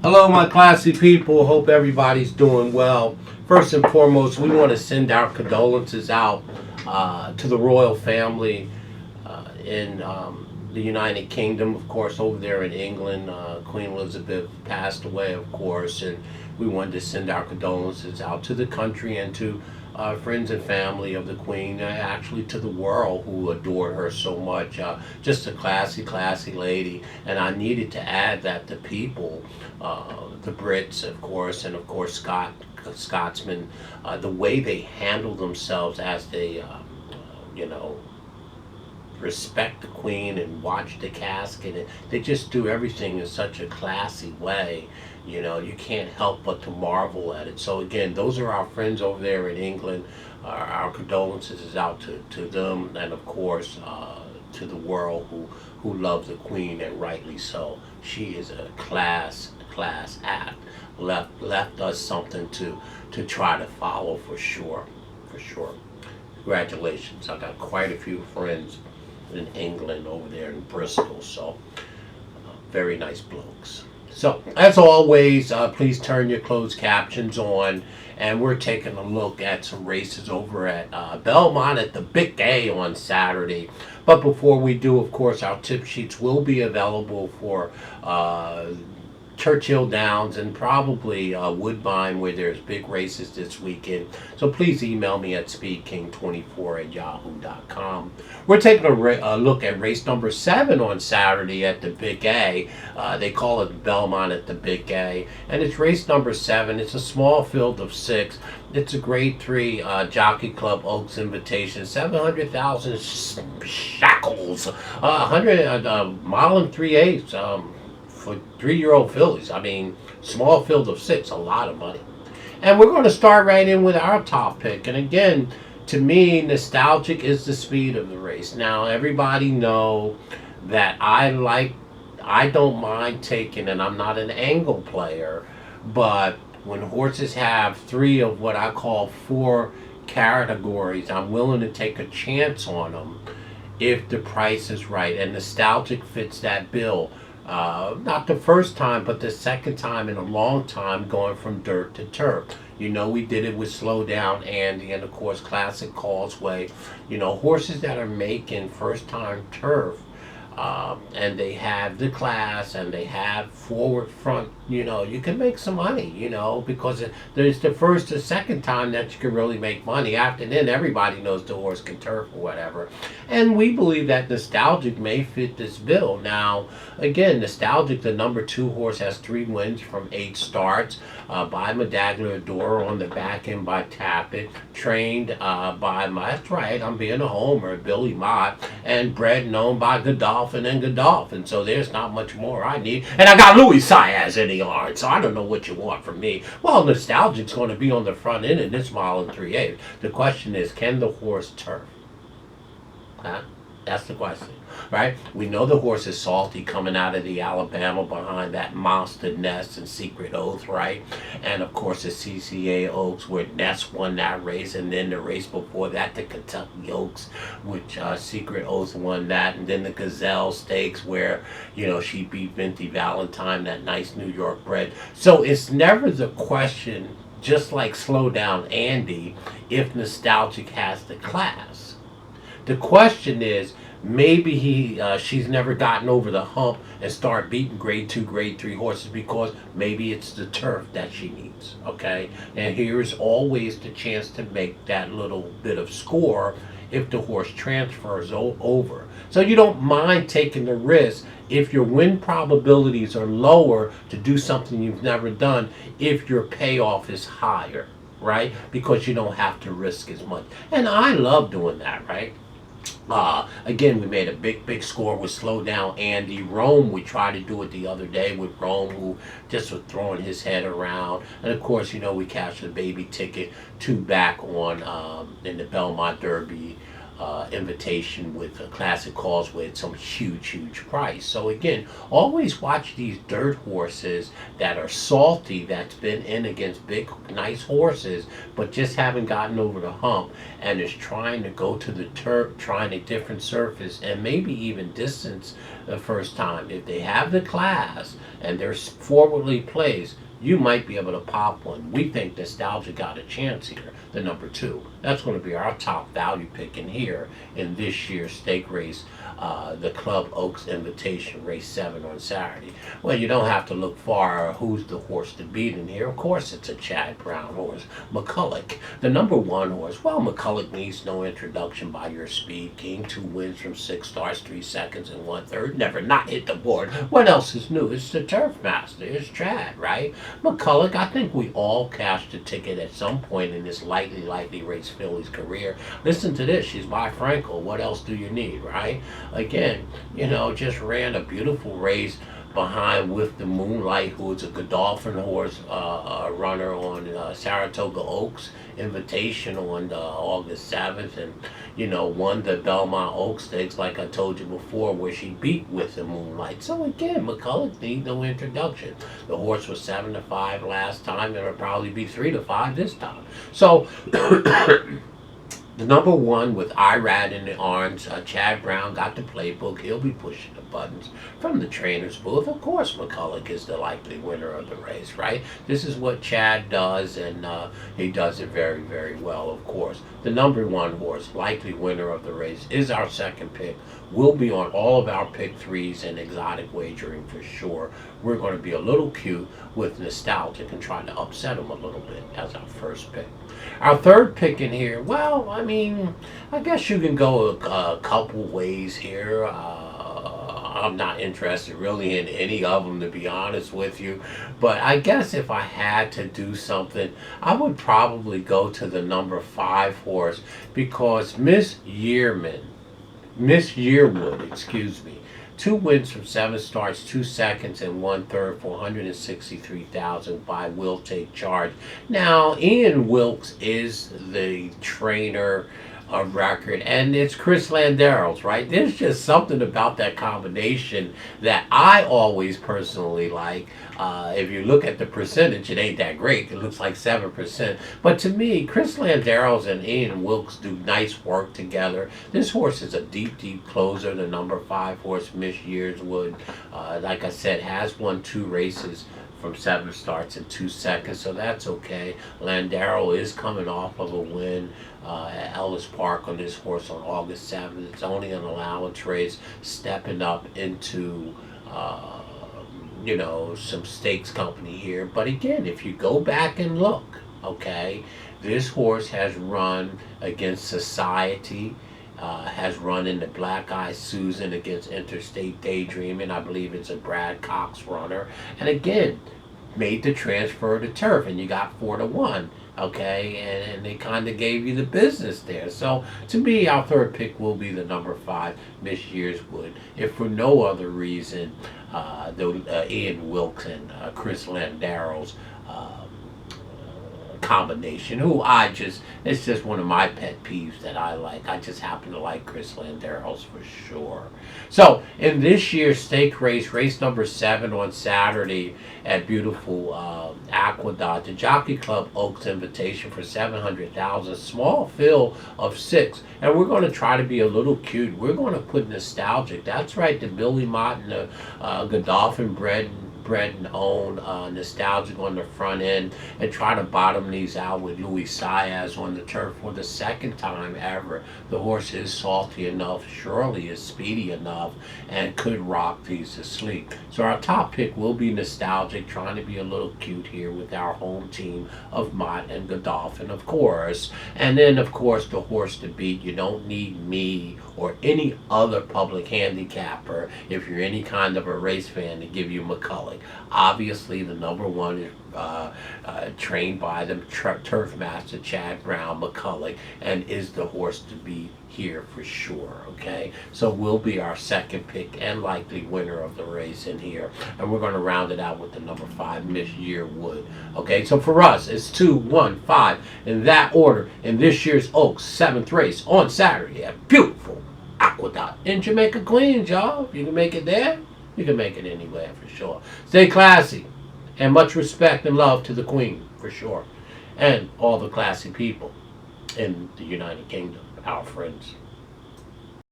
Hello, my classy people. Hope everybody's doing well. First and foremost, we want to send our condolences out to the royal family in the United Kingdom, of course, over there in England. Queen Elizabeth passed away, of course, and we wanted to send our condolences out to the country and to friends and family of the Queen, actually to the world who adored her so much. Just a classy, classy lady. And I needed to add that the people, the Brits, of course, and of course Scotsmen, the way they handle themselves as they, you know, respect the Queen and watch the casket. And they just do everything in such a classy way. You know, you can't help but to marvel at it. So again, those are our friends over there in England. Our condolences is out to them, and of course to the world who love the Queen, and rightly so. She is a class act. Left us something to try to follow for sure, for sure. Congratulations! I got quite a few friends in England over there in Bristol, so very nice blokes. So, as always, please turn your closed captions on, and we're taking a look at some races over at Belmont at the Big A on Saturday. But before we do, of course, our tip sheets will be available for Churchill Downs and probably Woodbine, where there's big races this weekend. So please email me at speedking24@yahoo.com. We're taking a look at race number 7 on Saturday at the Big A. They call it Belmont at the Big A, and it's race number 7. It's a small field of 6. It's a Grade 3 Jockey Club Oaks Invitation, 700,000 shackles, 100 mile and 3/8. For 3-year-old fillies. I mean, small field of 6, a lot of money. And we're going to start right in with our top pick. And again, to me, nostalgic is the speed of the race. Now, everybody know that I don't mind taking, and I'm not an angle player, but when horses have 3 of what I call 4 categories, I'm willing to take a chance on them if the price is right. And nostalgic fits that bill. Not the first time, but the second time in a long time going from dirt to turf. You know, we did it with Slow Down Andy and, of course, Classic Causeway. You know, horses that are making first-time turf, and they have the class and they have forward front, you know, you can make some money, you know, because there's the first or second time that you can really make money. After then, everybody knows the horse can turf or whatever. And we believe that nostalgic may fit this bill. Now, again, nostalgic, the number 2 horse, has 3 wins from 8 starts, by Medaglia on the back end by Tappet, trained by, that's right, I'm being a homer, Billy Mott, and bred and owned by Godolphin and Godolphin. So there's not much more I need. And I got Louis Saez in the yard, so I don't know what you want from me. Well, nostalgic's going to be on the front end in this mile and 3/8. The question is, can the horse turf? Huh? That's the question, right? We know the horse is salty coming out of the Alabama behind that Monster Nest and Secret Oath, right? And of course the CCA Oaks, where Nest won that race, and then the race before that, the Kentucky Oaks, which Secret Oath won that, and then the Gazelle Stakes, where, you know, she beat Vinty Valentine, that nice New York bred. So it's never the question, just like Slow Down Andy, if nostalgic has the class. The question is, maybe she's never gotten over the hump and start beating Grade 2, Grade 3 horses, because maybe it's the turf that she needs, okay? And here's always the chance to make that little bit of score if the horse transfers over. So you don't mind taking the risk if your win probabilities are lower to do something you've never done, if your payoff is higher, right? Because you don't have to risk as much. And I love doing that, right? Again, we made a big score with Slow Down Andy. Rome, we tried to do it the other day with Rome, who just was throwing his head around. And of course, you know, we cashed the baby ticket 2 back on in the Belmont Derby invitation with a classic calls with some huge price. So again, always watch these dirt horses that are salty, that's been in against big nice horses but just haven't gotten over the hump and is trying to go to the turf, trying a different surface and maybe even distance the first time. If they have the class and they're forwardly placed, you might be able to pop one. We think Nostalgia got a chance here, the number 2. That's going to be our top value pick in here in this year's stake race, the Club Oaks Invitation, race 7 on Saturday. Well, you don't have to look far. Who's the horse to beat in here? Of course, it's a Chad Brown horse, McKullick, the number 1 horse. Well, McKullick needs no introduction by your speed king. 2 wins from 6 starts, 3 seconds and 1/3. Never not hit the board. What else is new? It's the Turf Master. It's Chad, right? McKulloch, I think we all cashed a ticket at some point in this lightly race filly's career. Listen to this. She's by Frankel. What else do you need, right? Again, just ran a beautiful race behind With the Moonlight, who is a Godolphin horse runner on Saratoga Oaks Invitation on August 7th, and won the Belmont Oaks Stakes, like I told you before, where she beat With the Moonlight. So again, McKulloch needs no introduction. The horse was 7-5 last time, and it'll probably be 3-5 this time. So the number 1 with Irad in the arms, Chad Brown got the playbook. He'll be pushing the buttons from the trainer's booth. Of course, McKulloch is the likely winner of the race, right? This is what Chad does, and he does it very well, of course. The number 1 horse, likely winner of the race, is our second pick. We'll be on all of our pick 3s and exotic wagering for sure. We're going to be a little cute with Nostalgic and try to upset him a little bit as our first pick. Our third pick in here, well, I guess you can go a couple ways here. I'm not interested really in any of them, to be honest with you. But I guess if I had to do something, I would probably go to the number 5 horse, because Miss Yearwood, 2 wins from 7 starts, 2 seconds and 1/3 for 163,000 by Will Take Charge. Now, Ian Wilkes is the trainer of record, and it's Chris Landeros, right? There's just something about that combination that I always personally like. If you look at the percentage, it ain't that great. It looks like 7%. But to me, Chris Landeros and Ian Wilkes do nice work together. This horse is a deep closer. The number 5 horse, Miss Yearwood, like I said, has won 2 races from 7 starts in 2 seconds, so that's okay. Landero is coming off of a win at Ellis Park on this horse on August 7th. It's only an allowance race, stepping up into some stakes company here. But again, if you go back and look, okay, this horse has run against Society, has run in the Black Eye Susan against Interstate Daydreaming. I believe it's a Brad Cox runner. And again, made the transfer to turf, and you got 4-1. Okay, and they kind of gave you the business there. So to me, our third pick will be the number 5, Miss Yearwood. If for no other reason, Ian Wilkes and Chris Landeros combination, it's just one of my pet peeves that I like. I just happen to like Chris Landeros for sure. So in this year's stake race, race number 7 on Saturday at beautiful Aqueduct, the Jockey Club Oaks Invitation for 700,000, small fill of 6, and we're going to try to be a little cute. We're going to put Nostalgic. That's right, the Billy Mott and the Godolphin bred and owned Nostalgic on the front end, and try to bottom these out with Louis Saez on the turf for the second time ever. The horse is salty enough, surely is speedy enough, and could rock these to sleep. So our top pick will be Nostalgic, trying to be a little cute here with our home team of Mott and Godolphin, of course. And then, of course, the horse to beat. You don't need me or any other public handicapper, if you're any kind of a race fan, to give you McKullick. Obviously, the number 1 is trained by the turf master Chad Brown, McKullick, and is the horse to beat here for sure, okay? So will be our second pick and likely winner of the race in here. And we're going to round it out with the number 5, Miss Yearwood. Okay, so for us, it's 2, 1, 5 in that order in this year's Oaks 7th race on Saturday at beautiful Aqueduct in Jamaica, Queens, y'all. If you can make it there, you can make it anywhere for sure. Stay classy and much respect and love to the Queen for sure. And all the classy people in the United Kingdom, our friends.